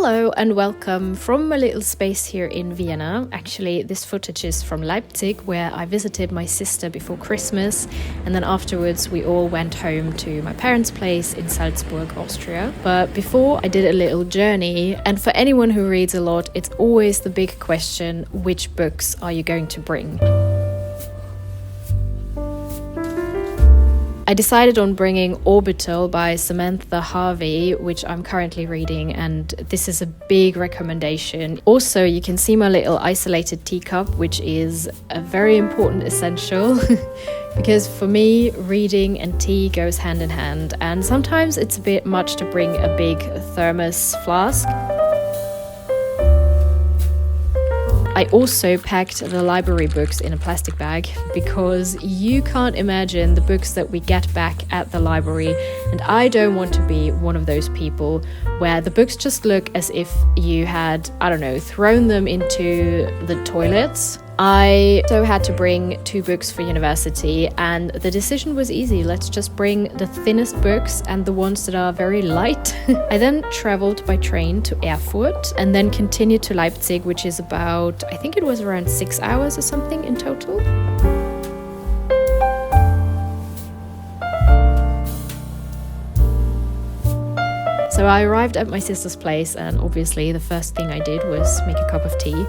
Hello and welcome from my little space here in Vienna. Actually, this footage is from Leipzig, where I visited my sister before Christmas, and then afterwards we all went home to my parents' place in Salzburg, Austria. But before I did a little journey, and for anyone who reads a lot, it's always the big question, which books are you going to bring? I decided on bringing Orbital by Samantha Harvey, which I'm currently reading, and this is a big recommendation. Also, you can see my little isolated teacup, which is a very important essential because for me, reading and tea goes hand in hand, and sometimes it's a bit much to bring a big thermos flask. I also packed the library books in a plastic bag because you can't imagine the books that we get back at the library, and I don't want to be one of those people where the books just look as if you had, thrown them into the toilets. I also had to bring 2 books for university, and the decision was easy. Let's just bring the thinnest books and the ones that are very light. I then traveled by train to Erfurt and then continued to Leipzig, which is about, I think it was around 6 hours or something in total. So I arrived at my sister's place, and obviously the first thing I did was make a cup of tea.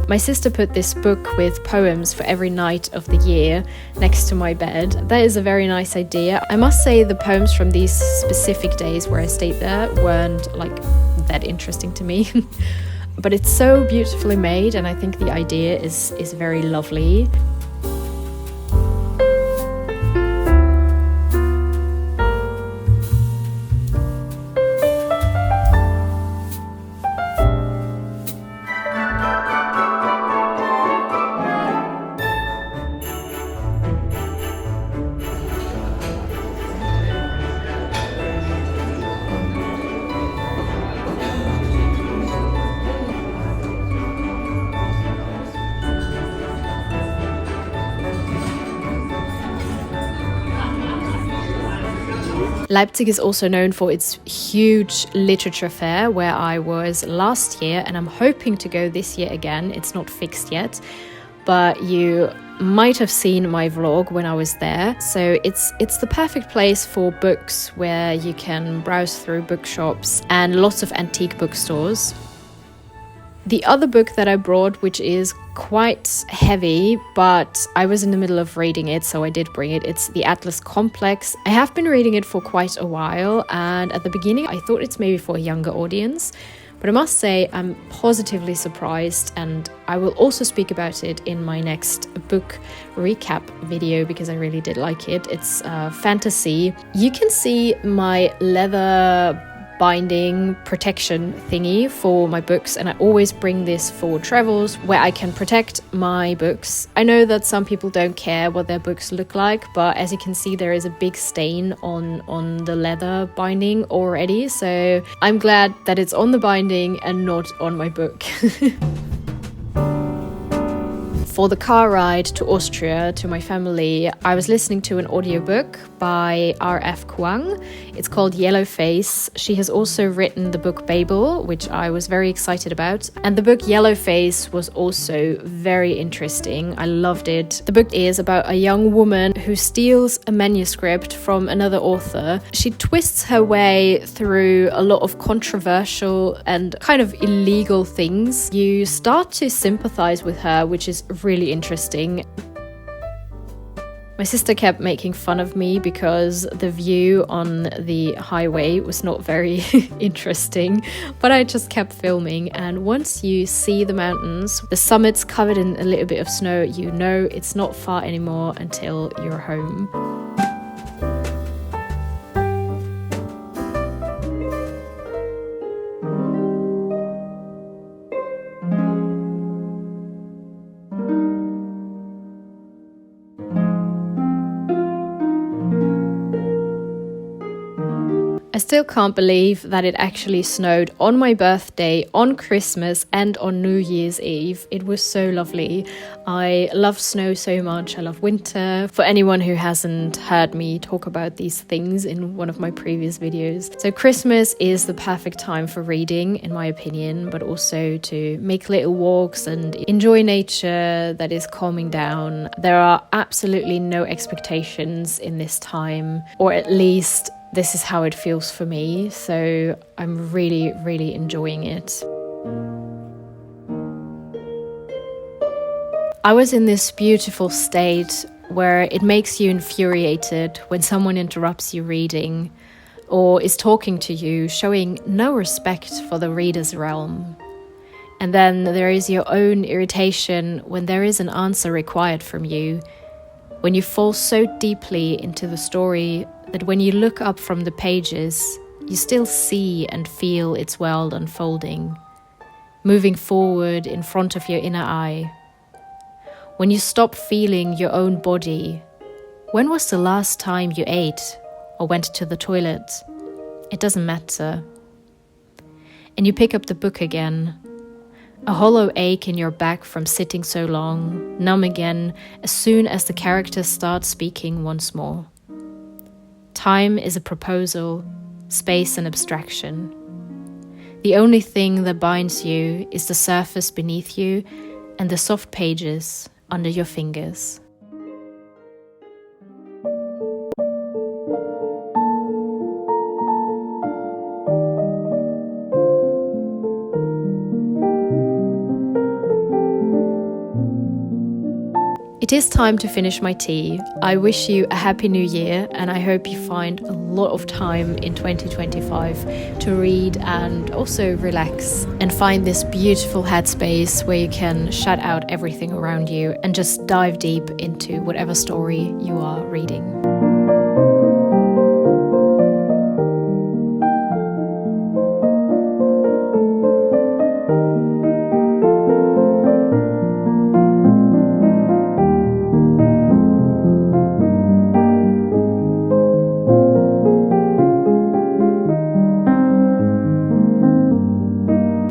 My sister put this book with poems for every night of the year next to my bed. That is a very nice idea. I must say the poems from these specific days where I stayed there weren't that interesting to me. But it's so beautifully made, and I think the idea is very lovely. Leipzig is also known for its huge literature fair, where I was last year, and I'm hoping to go this year again. It's not fixed yet, but you might have seen my vlog when I was there. So it's the perfect place for books, where you can browse through bookshops and lots of antique bookstores. The other book that I brought, which is quite heavy, but I was in the middle of reading it, so I did bring it. It's The Atlas Complex. I have been reading it for quite a while, and at the beginning I thought it's maybe for a younger audience, but I must say I'm positively surprised, and I will also speak about it in my next book recap video because I really did like it. It's fantasy. You can see my leather binding protection thingy for my books, and I always bring this for travels where I can protect my books. I know that some people don't care what their books look like, but as you can see, there is a big stain on the leather binding already, so I'm glad that it's on the binding and not on my book. For the car ride to Austria to my family, I was listening to an audiobook by R.F. Kuang. It's called Yellow Face. She has also written the book Babel, which I was very excited about. And the book Yellow Face was also very interesting. I loved it. The book is about a young woman who steals a manuscript from another author. She twists her way through a lot of controversial and kind of illegal things. You start to sympathize with her, which is really interesting. My sister kept making fun of me because the view on the highway was not very interesting, but I just kept filming, and once you see the mountains, the summits covered in a little bit of snow, you know it's not far anymore until you're home. I still can't believe that it actually snowed on my birthday, on Christmas, and on New Year's Eve. It was so lovely. I love snow so much. I love winter. For anyone who hasn't heard me talk about these things in one of my previous videos. So Christmas is the perfect time for reading, in my opinion, but also to make little walks and enjoy nature that is calming down. There are absolutely no expectations in this time, or at least this is how it feels for me, so I'm really, really enjoying it. I was in this beautiful state where it makes you infuriated when someone interrupts you reading or is talking to you, showing no respect for the reader's realm. And then there is your own irritation when there is an answer required from you, when you fall so deeply into the story that when you look up from the pages, you still see and feel its world unfolding, moving forward in front of your inner eye. When you stop feeling your own body, when was the last time you ate or went to the toilet? It doesn't matter. And you pick up the book again, a hollow ache in your back from sitting so long, numb again as soon as the characters start speaking once more. Time is a proposal, space an abstraction. The only thing that binds you is the surface beneath you and the soft pages under your fingers. It is time to finish my tea. I wish you a happy new year, and I hope you find a lot of time in 2025 to read and also relax and find this beautiful headspace where you can shut out everything around you and just dive deep into whatever story you are reading.